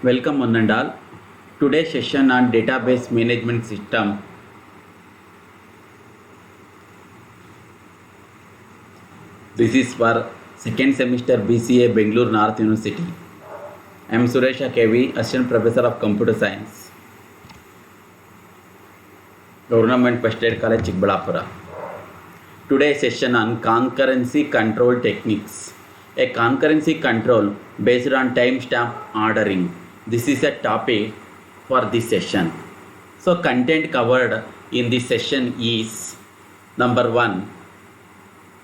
Welcome one and all. Today's session on database management system. This is for second semester BCA Bangalore North University. I am Suresha KV, Assistant Professor of Computer Science, Government First Aid College, Chikbalapura. Today's session on concurrency control techniques. A concurrency control based on timestamp ordering. This is a topic for this session. So content covered in this session is number 1,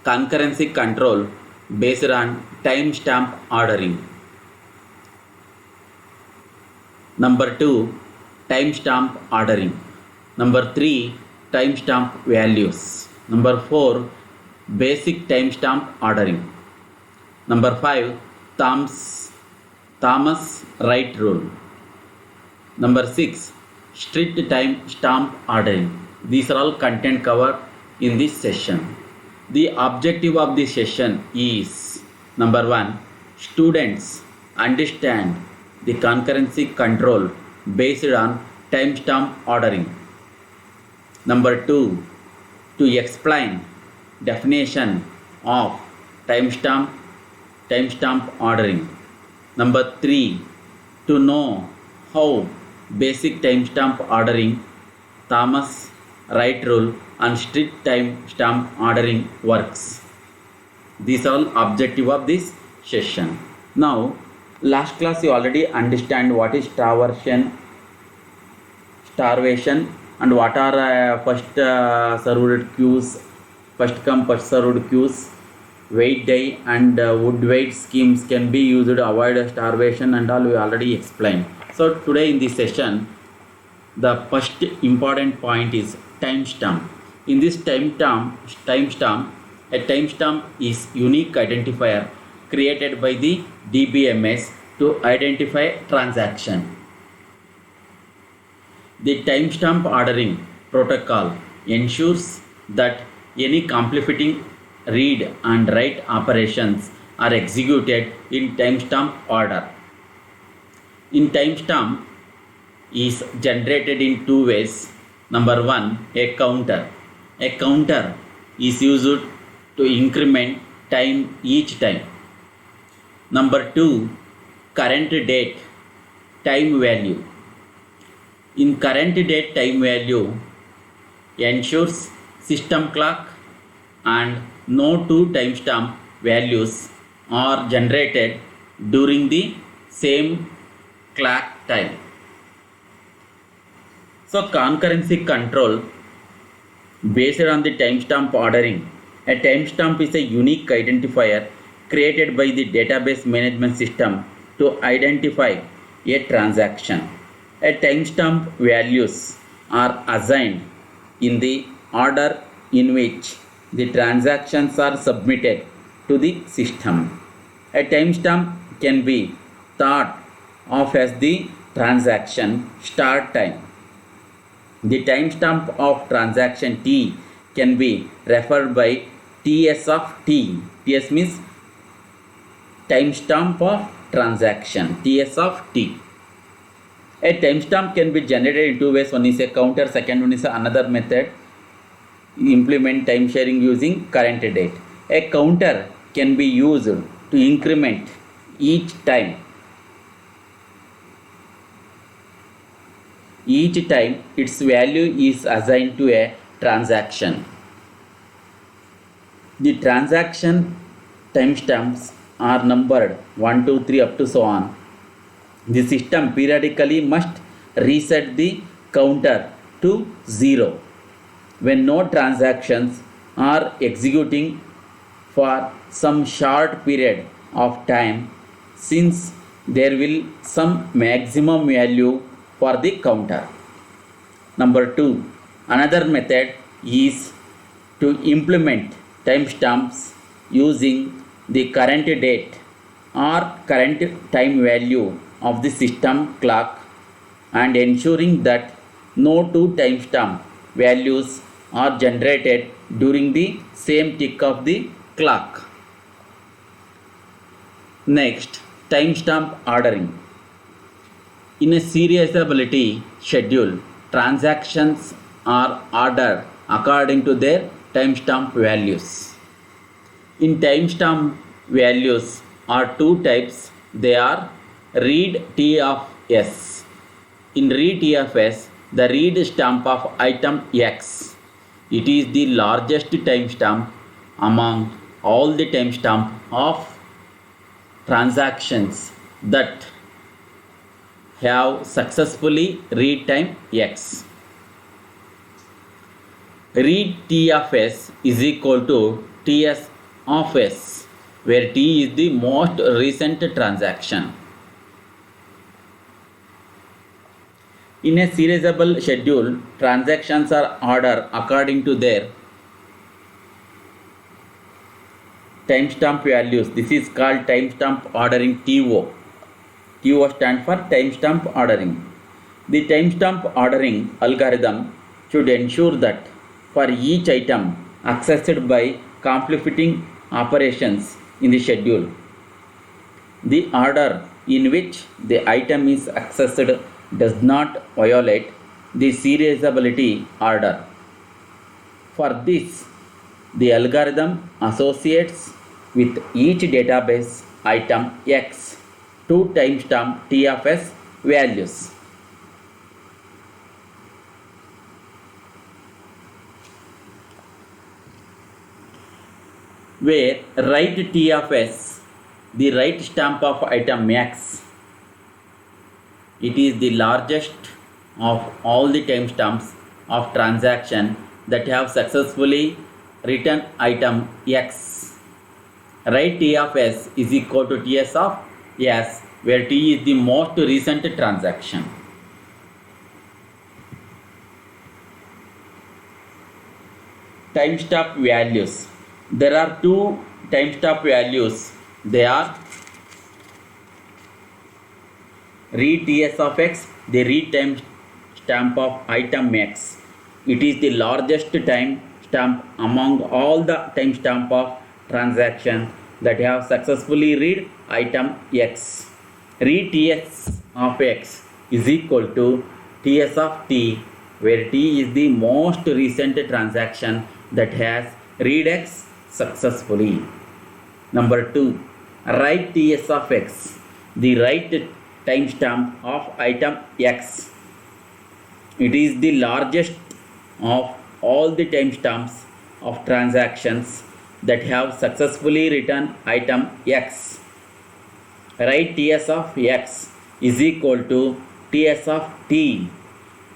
concurrency control based on timestamp ordering. Number 2, timestamp ordering. Number 3, timestamp values. Number 4, basic timestamp ordering. Number 5, Thomas Wright rule. Number 6, strict timestamp ordering. These are all content covered in this session. The objective of this session is number 1, students understand the concurrency control based on timestamp ordering. Number 2, to explain definition of timestamp ordering. Number 3, to know how basic timestamp ordering, Thomas Wright rule and strict timestamp ordering works. These are all objective of this session. Now, last class you already understand what is starvation and what are first served queues, first come first served queues, weight day and wood weight schemes can be used to avoid starvation and all we already explained. So today in this session, the first important point is timestamp. In this timestamp, a timestamp is unique identifier created by the DBMS to identify transaction. The timestamp ordering protocol ensures that any conflicting read and write operations are executed in timestamp order. In timestamp is generated in two ways. Number 1, a counter. A counter is used to increment time each time. Number 2, current date time value. In current date time value ensures system clock and no two timestamp values are generated during the same clock time. So concurrency control based on the timestamp ordering. A timestamp is a unique identifier created by the database management system to identify a transaction. A timestamp values are assigned in the order in which the transactions are submitted to the system. A timestamp can be thought of as the transaction start time. The timestamp of transaction T can be referred by TS of T. TS means timestamp of transaction. TS of T. A timestamp can be generated in two ways. One is a counter, second one is another method. Implement time sharing using current date. A counter can be used to increment each time. Each time its value is assigned to a transaction. The transaction timestamps are numbered 1, 2, 3 up to so on. The system periodically must reset the counter to 0 when no transactions are executing for some short period of time, since there will some maximum value for the counter. Number 2, another method is to implement timestamps using the current date or current time value of the system clock and ensuring that no two timestamp values are generated during the same tick of the clock. Next, timestamp ordering. In a serializability schedule, transactions are ordered according to their timestamp values. In timestamp values are two types. They are read T of S. In read T of S, the read stamp of item X. It is the largest timestamp among all the timestamp of transactions that have successfully read time X. Read T of S is equal to Ts of S, where T is the most recent transaction. In a serializable schedule, transactions are ordered according to their timestamp values. This is called timestamp ordering TO. TO stands for timestamp ordering. The timestamp ordering algorithm should ensure that for each item accessed by conflicting operations in the schedule, the order in which the item is accessed does not violate the serializability order. For this, the algorithm associates with each database item X two timestamp T of S values. Where write T of S, the write stamp of item X, it is the largest of all the timestamps of transaction that have successfully written item X. Write T of S is equal to Ts of S, where T is the most recent transaction. Timestamp values. There are two timestamp values. They are read Ts of X, the read timestamp of item X. It is the largest timestamp among all the timestamp of transaction that have successfully read item X. Read Ts of X is equal to Ts of T, where T is the most recent transaction that has read X successfully. Number 2, write Ts of X, the write timestamp of item X. It is the largest of all the timestamps of transactions that have successfully written item X. Write Ts of X is equal to Ts of T,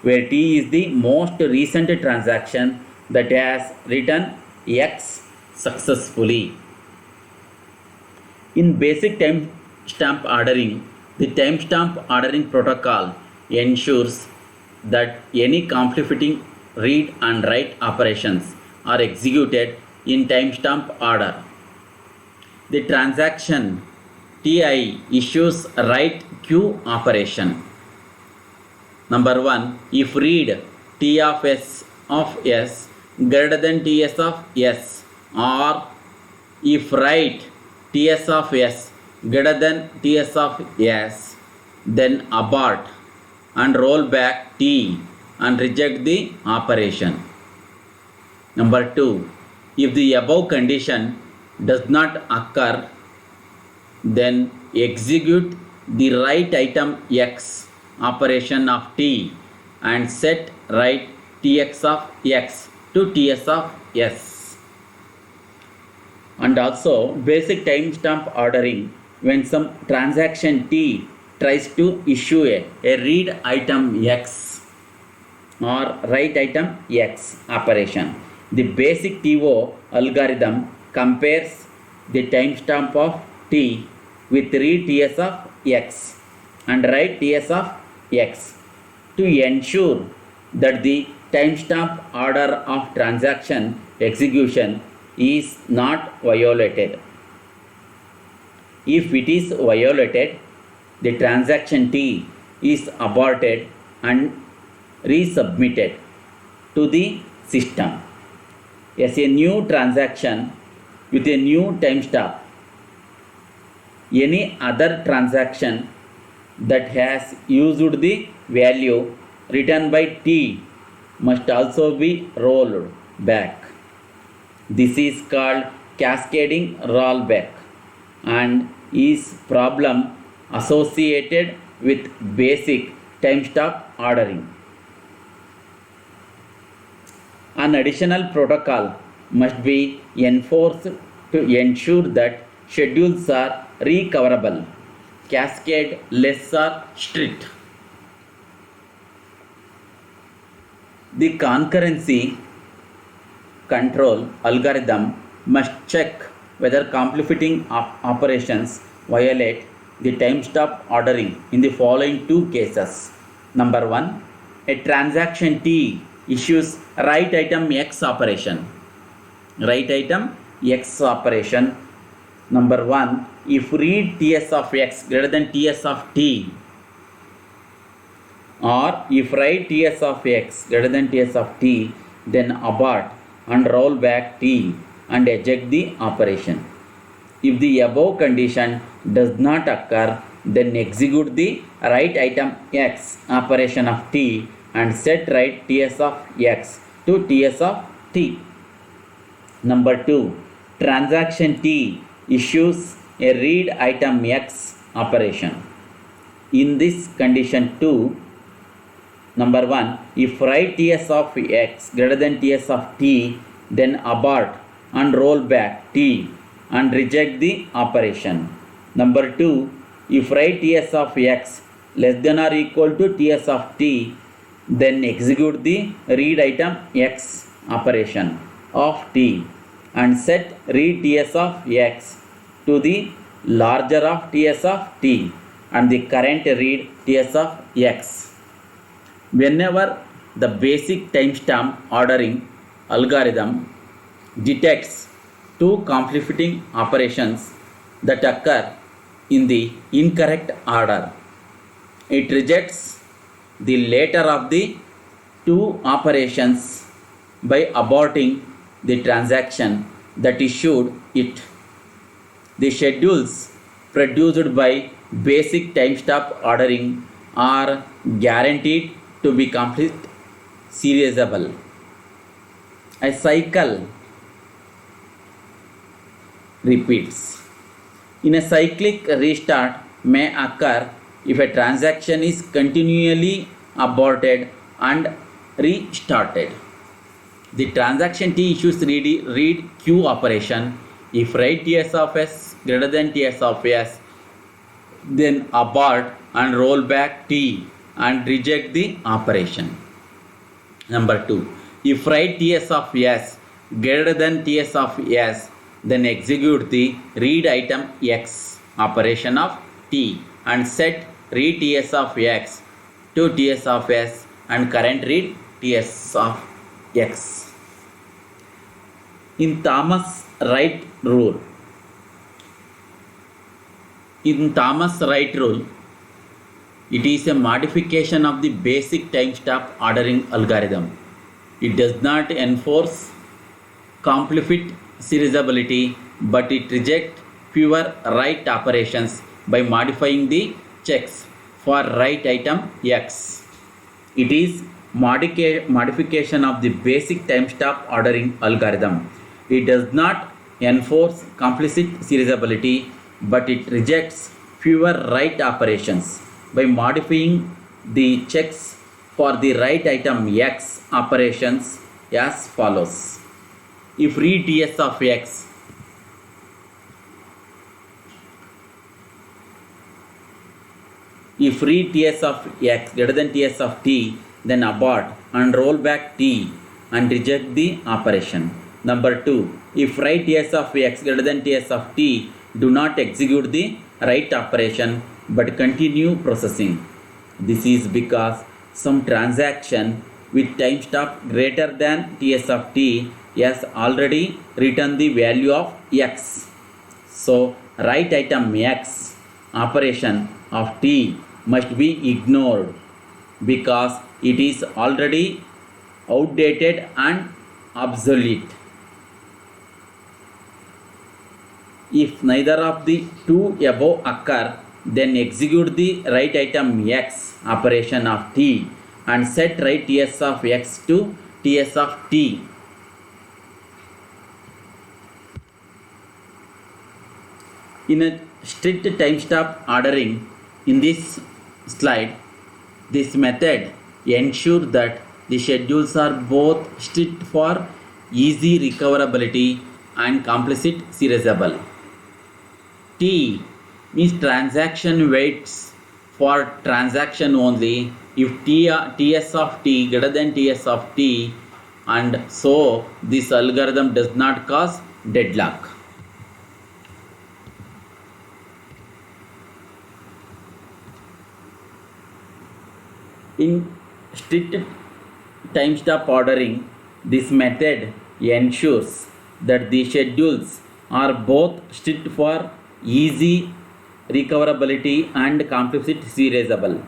where T is the most recent transaction that has written X successfully. In basic timestamp ordering, the timestamp ordering protocol ensures that any conflicting read and write operations are executed in timestamp order. The transaction Ti issues write Q operation. Number 1, if read T of S greater than Ts of S, or if write Ts of S greater than Ts of S, then abort and roll back T and reject the operation. Number 2, if the above condition does not occur, then execute the write item X operation of T and set write Tx of X to Ts of S. And also basic timestamp ordering, when some transaction T tries to issue a read item X or write item X operation, the basic TO algorithm compares the timestamp of T with read Ts of X and write Ts of X to ensure that the timestamp order of transaction execution is not violated. If it is violated, the transaction T is aborted and resubmitted to the system as a new transaction with a new timestamp. Any other transaction that has used the value written by t must also be rolled back. This is called cascading rollback and is problem associated with basic time stop ordering. An additional protocol must be enforced to ensure that schedules are recoverable, cascade less or strict. The concurrency control algorithm must check whether conflicting operations violate the time stop ordering in the following two cases. Number one, a transaction T issues write item X operation. Write item X operation. Number one, if read Ts of X greater than Ts of T, or if write Ts of X greater than Ts of T, then abort and roll back T and eject the operation. If the above condition does not occur, then execute the write item X operation of T and set write Ts of X to Ts of T. Number 2, transaction T issues a read item X operation. In this condition 2, number 1, if write Ts of X greater than Ts of T, then abort and roll back T and reject the operation. Number 2, if write Ts of X less than or equal to Ts of T, then execute the read item X operation of T and set read Ts of X to the larger of Ts of T and the current read Ts of X. Whenever the basic timestamp ordering algorithm detects two conflicting operations that occur in the incorrect order, it rejects the later of the two operations by aborting the transaction that issued it. The schedules produced by basic timestamp ordering are guaranteed to be complete serializable. A cycle repeats. In a cyclic restart may occur if a transaction is continually aborted and restarted. The transaction T issues read Q operation. If write Ts of S greater than Ts of S, then abort and roll back T and reject the operation. Number 2, if write Ts of S greater than Ts of S, then execute the read item X operation of T and set read Ts of X to Ts of S and current read Ts of X. In Thomas-Wright rule, it is a modification of the basic timestamp ordering algorithm. It does not enforce complete serializability, but it rejects fewer write operations by modifying the checks for write item X. It is modification of the basic timestamp ordering algorithm. It does not enforce complete serializability, but it rejects fewer write operations by modifying the checks for the write item X operations as follows. If read Ts of X greater than Ts of T, then abort and roll back T and reject the operation. Number 2, if write Ts of X greater than Ts of T, do not execute the write operation but continue processing. This is because some transaction with timestamp greater than Ts of T has already written the value of X. So write item X operation of T must be ignored because it is already outdated and obsolete. If neither of the two above occur, then execute the write item x operation of t and set write ts of x to ts of t. In a strict timestamp ordering in this slide, this method ensures that the schedules are both strict for easy recoverability and complicit serializable. T means transaction waits for transaction only if ts of t greater than ts of t, and so this algorithm does not cause deadlock. In strict timestamp ordering, this method ensures that the schedules are both strict for easy recoverability and complicit serializable.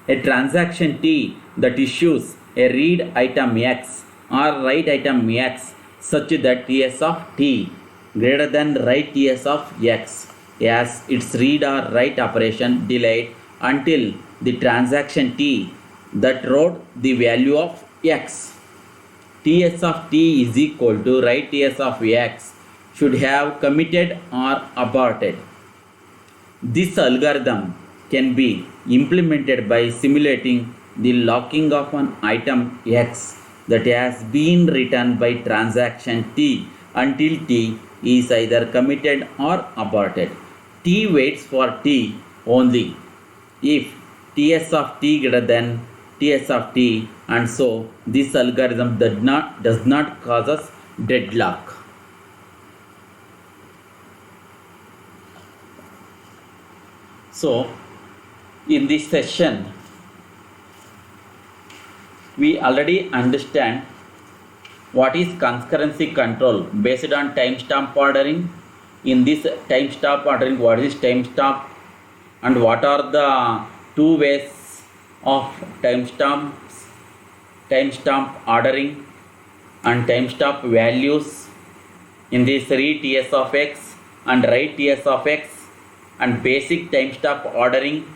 A transaction T that issues a read item X or write item X such that Ts of T greater than write Ts of X as its read or write operation delayed until the transaction T that wrote the value of X. Ts of T is equal to write Ts of X should have committed or aborted. This algorithm can be implemented by simulating the locking of an item X that has been written by transaction T until T is either committed or aborted. T waits for T only if Ts of T greater than Ts of T, and so this algorithm does not cause us deadlock. So in this session we already understand what is concurrency control based on timestamp ordering. In this timestamp ordering, what is timestamp and what are the two ways of timestamp ordering and timestamp values in this read Ts of X and write Ts of X and basic timestamp ordering,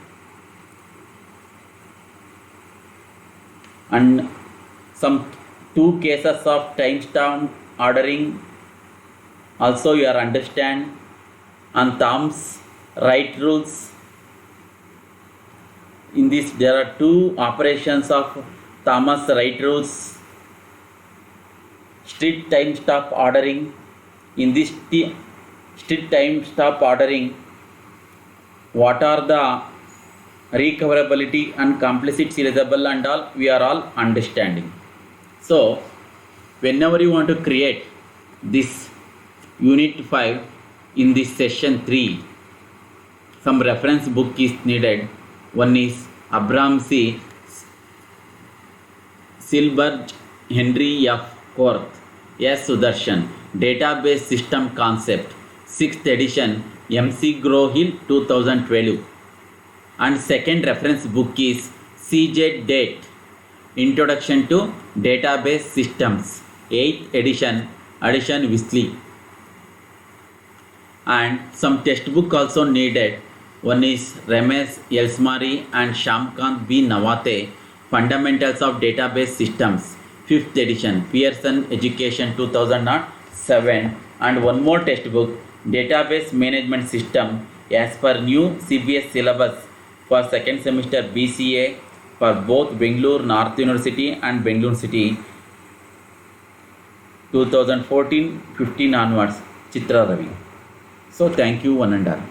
and some two cases of timestamp ordering also you are understand, and Thomas write rules. In this there are two operations of Thomas write rules. Strict timestamp ordering. In this strict timestamp ordering, what are the recoverability and complicit serializable and all we are all understanding. So whenever you want to create this unit 5 in this session 3, some reference book is needed. One is Abraham C. Silberg, Henry F. Korth, S. Sudarshan, Database System Concept, 6th edition, MC Grohill 2012. And second reference book is CJ Date, Introduction to Database Systems, 8th edition, Wesley. And some textbook also needed. One is Ramesh Elsmari and Shamkant B. Nawate, Fundamentals of Database Systems, 5th edition, Pearson Education 2007. And one more textbook, Database Management System as per new CBS syllabus for second semester BCA for both Bangalore North University and Bangalore City, 2014-15 onwards, Chitra Ravi. So thank you one and all.